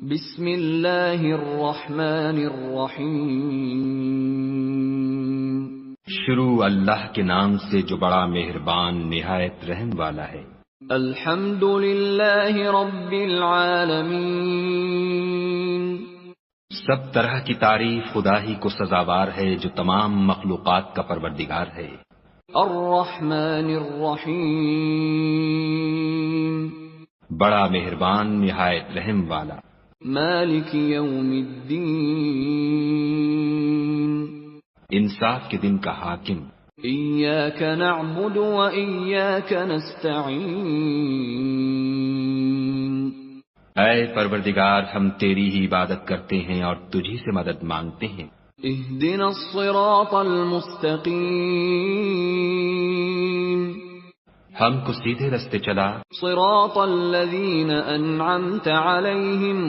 بسم اللہ الرحمن الرحیم۔ شروع اللہ کے نام سے جو بڑا مہربان نہایت رحم والا ہے۔ الحمد للہ رب العالمین۔ سب طرح کی تعریف خدا ہی کو سزاوار ہے جو تمام مخلوقات کا پروردگار ہے۔ الرحمن الرحیم۔ بڑا مہربان نہایت رحم والا۔ مالک یوم الدین۔ انصاف کے دن کا حاکم۔ ایاک نعبد و ایاک نستعین۔ اے پروردگار ہم تیری ہی عبادت کرتے ہیں اور تجھی سے مدد مانگتے ہیں۔ اہدنا الصراط المستقیم۔ ہم کو سیدھے رستے چلا۔ صراط الذین انعمت علیہم